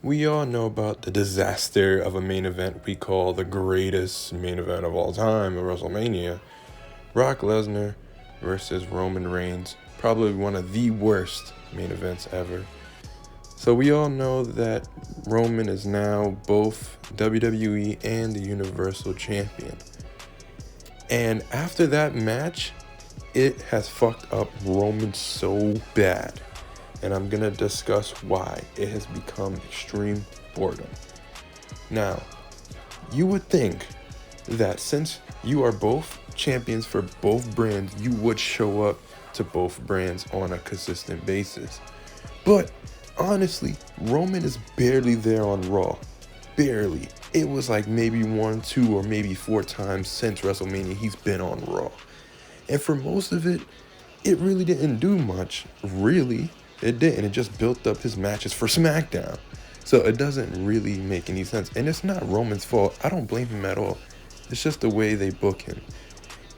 We all know about the disaster of a main event we call the greatest main event of all time at WrestleMania. Brock Lesnar versus Roman Reigns. Probably one of the worst main events ever. So we all know that Roman is now both WWE and the Universal Champion. And after that match, it has fucked up Roman so bad. And I'm gonna discuss why it has become extreme boredom. Now, you would think that since you are both champions for both brands, you would show up to both brands on a consistent basis. But honestly, Roman is barely there on Raw. Barely. It was like maybe 1, 2, or maybe 4 times since WrestleMania he's been on Raw. And for most of it, it really didn't do much. Really, it didn't. It just built up his matches for SmackDown. So it doesn't really make any sense. And it's not Roman's fault. I don't blame him at all. It's just the way they book him.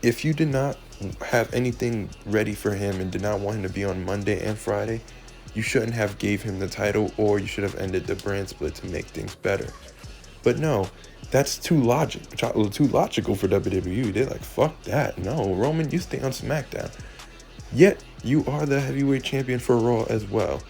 If you did not have anything ready for him and did not want him to be on Monday and Friday, you shouldn't have gave him the title, or you should have ended the brand split to make things better. But no, that's too logical for WWE. They're like, fuck that. No, Roman, you stay on SmackDown. Yet, you are the heavyweight champion for Raw as well.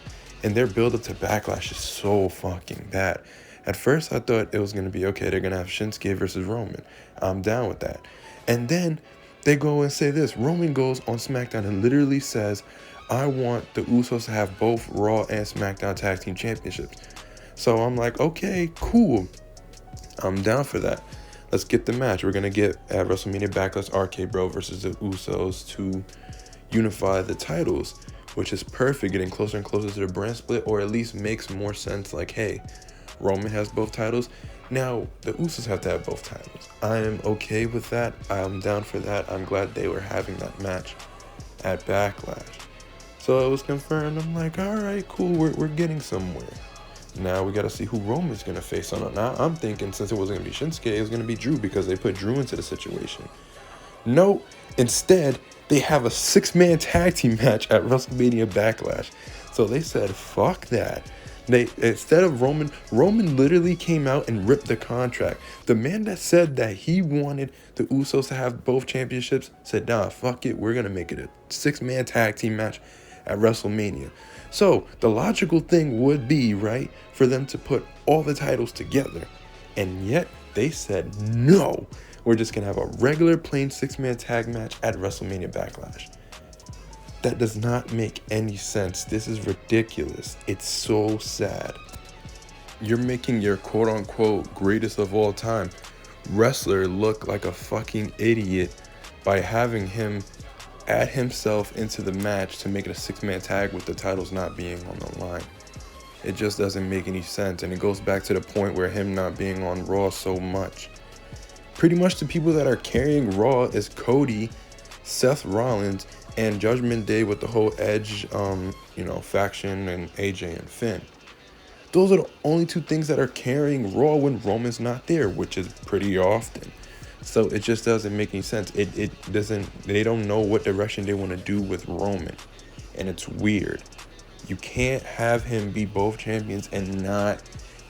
And their build-up to Backlash is so fucking bad. At first, I thought it was going to be, okay, they're going to have Shinsuke versus Roman. I'm down with that. And then, they go and say this. Roman goes on SmackDown and literally says, I want the Usos to have both Raw and SmackDown Tag Team Championships. So I'm like, okay, cool. I'm down for that. Let's get the match. We're going to get at WrestleMania Backlash RK Bro versus the Usos to unify the titles, which is perfect, getting closer and closer to the brand split, or at least makes more sense. Like, hey, Roman has both titles. Now, the Usos have to have both titles. I am okay with that. I'm down for that. I'm glad they were having that match at Backlash. So it was confirmed. I'm like, all right, cool. We're getting somewhere. Now we got to see who Roman's going to face on it. Now I'm thinking since it wasn't going to be Shinsuke, it was going to be Drew because they put Drew into the situation. No, instead, they have a 6-man tag team match at WrestleMania Backlash. So they said, fuck that. Instead of Roman literally came out and ripped the contract. The man that said that he wanted the Usos to have both championships said, nah, fuck it. We're going to make it a 6-man tag team match at WrestleMania. So the logical thing would be, right, for them to put all the titles together. And yet they said, no, we're just going to have a regular plain 6-man tag match at WrestleMania Backlash. That does not make any sense. This is ridiculous. It's so sad. You're making your quote-unquote greatest of all time wrestler look like a fucking idiot by having him add himself into the match to make it a 6-man tag with the titles not being on the line. It just doesn't make any sense, and it goes back to the point where him not being on Raw so much. Pretty much the people that are carrying Raw is Cody, Seth Rollins, and Judgment Day with the whole Edge, faction, and AJ and Finn. Those are the only 2 things that are carrying Raw when Roman's not there, which is pretty often. So it just doesn't make any sense. They don't know what direction they want to do with Roman. And it's weird. You can't have him be both champions and not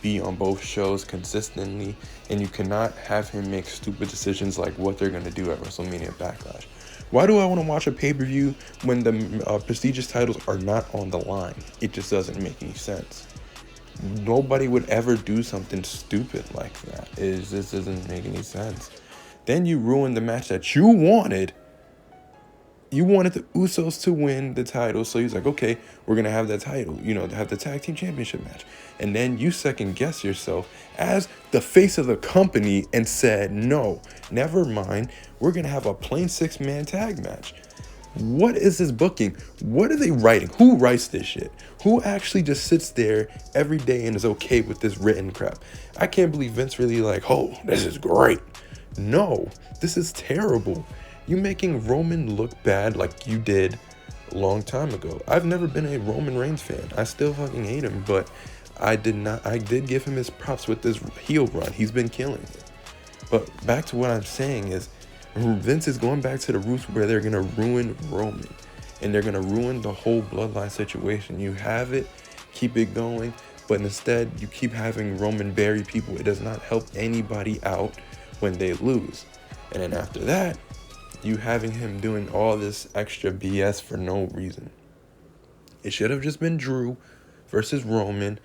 be on both shows consistently. And you cannot have him make stupid decisions like what they're going to do at WrestleMania Backlash. Why do I want to watch a pay-per-view when the prestigious titles are not on the line? It just doesn't make any sense. Nobody would ever do something stupid like that. It just doesn't make any sense. Then you ruin the match that you wanted. You wanted the Usos to win the title, so he's like, okay, we're going to have that title, to have the tag team championship match. And then you second guess yourself as the face of the company and said, no, never mind, we're going to have a plain 6-man tag match. What is this booking? What are they writing? Who writes this shit? Who actually just sits there every day and is okay with this written crap? I can't believe Vince really oh, this is great. No, this is terrible. You're making Roman look bad like you did a long time ago. I've never been a Roman Reigns fan. I still fucking hate him, but I did give him his props with this heel run. He's been killing it. But back to what I'm saying is, Vince is going back to the roots where they're going to ruin Roman. And they're going to ruin the whole bloodline situation. You have it, keep it going, But instead, you keep having Roman bury people. It does not help anybody out when they lose. And then after that, you having him doing all this extra BS for no reason. It should have just been Drew versus Roman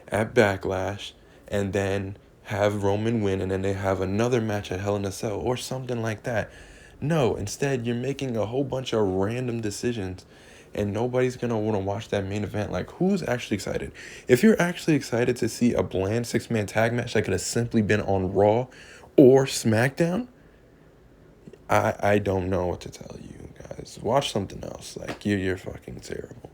at Backlash, and then have Roman win, and then they have another match at Hell in a Cell or something like that. No, instead you're making a whole bunch of random decisions, and nobody's gonna want to watch that main event. Like, who's actually excited? If you're actually excited to see a bland 6-man tag match that could have simply been on Raw or SmackDown, I don't know what to tell you guys. Watch something else. Like, you're fucking terrible.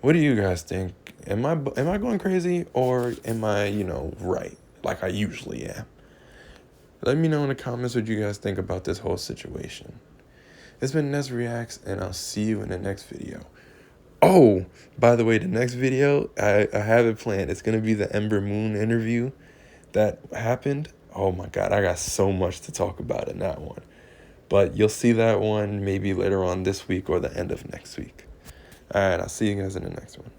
What do you guys think? Am I going crazy, or am I, right, like I usually am? Let me know in the comments what you guys think about this whole situation. It's been NezReacts, and I'll see you in the next video. Oh, by the way, the next video, I have it planned. It's going to be the Ember Moon interview that happened. Oh my God, I got so much to talk about in that one. But you'll see that one maybe later on this week or the end of next week. All right, I'll see you guys in the next one.